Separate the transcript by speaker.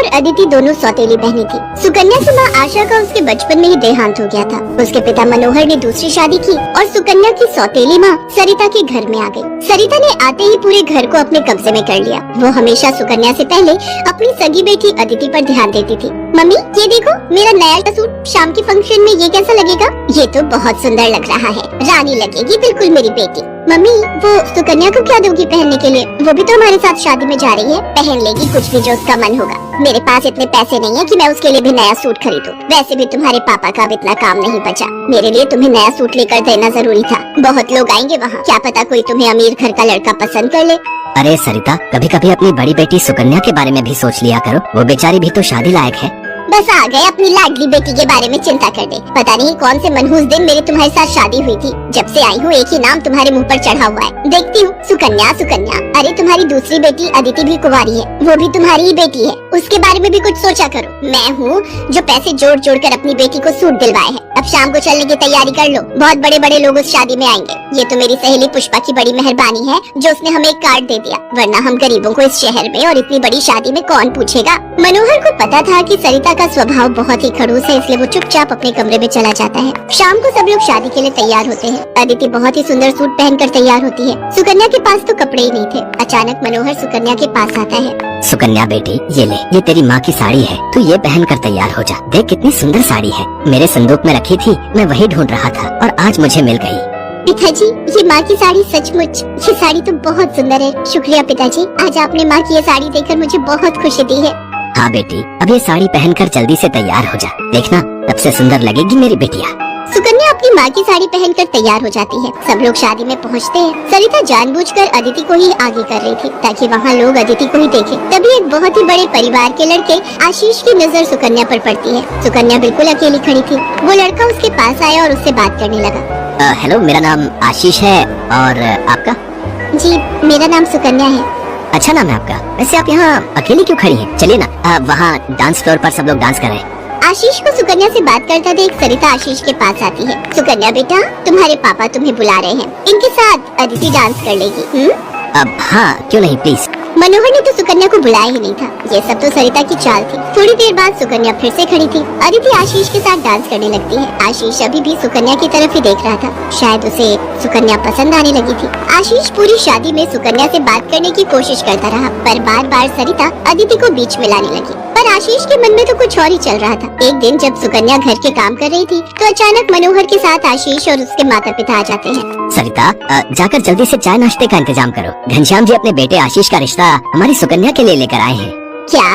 Speaker 1: और अदिति दोनों सौतेली बहनें थी। सुकन्या की माँ आशा का उसके बचपन में ही देहांत हो गया था। उसके पिता मनोहर ने दूसरी शादी की और सुकन्या की सौतेली माँ सरिता के घर में आ गई। सरिता ने आते ही पूरे घर को अपने कब्जे में कर लिया। वो हमेशा सुकन्या से पहले अपनी सगी बेटी अदिति पर ध्यान देती थी। मम्मी ये देखो मेरा नया सूट, शाम के फंक्शन में ये कैसा लगेगा? ये तो बहुत सुंदर लग रहा है, रानी लगेगी बिल्कुल मेरी बेटी। मम्मी वो सुकन्या को क्या दोगी पहनने के लिए? वो भी तो हमारे साथ शादी में जा रही है, पहन लेगी कुछ भी जो उसका मन होगा। मेरे पास इतने पैसे नहीं है कि मैं उसके लिए भी नया सूट खरीदूं। वैसे भी तुम्हारे पापा का अब इतना काम नहीं बचा। मेरे लिए तुम्हें नया सूट लेकर देना जरूरी था। बहुत लोग आएंगे वहाँ, क्या पता कोई तुम्हें अमीर घर का लड़का पसंद कर ले।
Speaker 2: अरे सरिता, कभी कभी अपनी बड़ी बेटी सुकन्या के बारे में भी सोच लिया करो। वो बेचारी भी तो शादी लायक है।
Speaker 1: बस आ गए अपनी लाडली बेटी के बारे में चिंता करने। पता नहीं कौन से मनहूस दिन मेरी तुम्हारे साथ शादी हुई थी। जब से आई हूँ एक ही नाम तुम्हारे मुंह पर चढ़ा हुआ है। देखती हूँ सुकन्या सुकन्या। अरे तुम्हारी दूसरी बेटी अदिति भी कुंवारी है, वो भी तुम्हारी ही बेटी है। उसके बारे में भी कुछ सोचा करो। मैं हूँ जो पैसे जोड़ जोड़ कर अपनी बेटी को सूट दिलवाए है। अब शाम को चलने की तैयारी कर लो, बहुत बड़े बड़े लोग उस शादी में आएंगे। ये तो मेरी सहेली पुष्पा की बड़ी मेहरबानी है जो उसने हमें एक कार्ड दे दिया, वरना हम गरीबों को इस शहर में और इतनी बड़ी शादी में कौन पूछेगा। मनोहर को पता था कि सरिता का स्वभाव बहुत ही खड़ूस है, इसलिए वो चुपचाप अपने कमरे में चला जाता है। शाम को सब लोग शादी के लिए तैयार होते हैं। अदिति बहुत ही सुंदर सूट पहनकर तैयार होती है। सुकन्या के पास तो कपड़े ही नहीं थे। अचानक मनोहर सुकन्या के पास आता है।
Speaker 2: सुकन्या बेटी ये ले, ये तेरी माँ की साड़ी है, तू ये पहन कर तैयार हो जा। देख कितनी सुंदर साड़ी है, मेरे संदूक में रखी थी, मैं वही ढूंढ रहा था और आज मुझे मिल गई।
Speaker 1: पिताजी ये माँ की साड़ी सचमुच, ये साड़ी तो बहुत सुंदर है। शुक्रिया पिताजी, आज आपने माँ की ये साड़ी देखकर मुझे बहुत खुशी दी है।
Speaker 2: हाँ बेटी, अब ये साड़ी पहनकर जल्दी से तैयार हो जा, देखना तब से सुंदर लगेगी मेरी बिटिया।
Speaker 1: सुकन्या अपनी माँ की साड़ी पहनकर तैयार हो जाती है। सब लोग शादी में पहुँचते हैं। सरिता जानबूझकर अदिति को ही आगे कर रही थी ताकि वहाँ लोग अदिति को ही देखें। तभी एक बहुत ही बड़े परिवार के लड़के आशीष की नजर सुकन्या पर पड़ती है। सुकन्या बिल्कुल अकेली खड़ी थी। वो लड़का उसके पास आया और उससे बात करने लगा।
Speaker 2: हेलो, मेरा नाम आशीष है और आपका?
Speaker 1: जी मेरा नाम सुकन्या है।
Speaker 2: अच्छा नाम है आपका। वैसे आप यहाँ अकेली क्यों खड़ी हैं? चलिए ना, वहाँ डांस फ्लोर पर सब लोग डांस कर रहे हैं।
Speaker 1: आशीष को सुकन्या से बात करता देख सरिता आशीष के पास आती है। सुकन्या बेटा, तुम्हारे पापा तुम्हें बुला रहे हैं, इनके साथ अदिति डांस कर लेगी।
Speaker 2: अब हाँ, क्यों नहीं, प्लीज।
Speaker 1: मनोहर ने तो सुकन्या को बुलाया ही नहीं था। ये सब तो सरिता की चाल थी। थोड़ी देर बाद सुकन्या फिर से खड़ी थी। अदिति आशीष के साथ डांस करने लगती है। आशीष अभी भी सुकन्या की तरफ ही देख रहा था। शायद उसे सुकन्या पसंद आने लगी थी। आशीष पूरी शादी में सुकन्या से बात करने की कोशिश करता रहा, पर बार बार सरिता अदिति को बीच में लाने लगी। पर आशीष के मन में तो कुछ और ही चल रहा था। एक दिन जब सुकन्या घर के काम कर रही थी तो अचानक मनोहर के साथ आशीष और उसके माता पिता आ जाते हैं।
Speaker 2: सरिता, जाकर जल्दी से चाय नाश्ते का इंतजाम करो। घनश्याम जी अपने बेटे आशीष का रिश्ता हमारी सुकन्या के लिए लेकर आए हैं।
Speaker 1: क्या?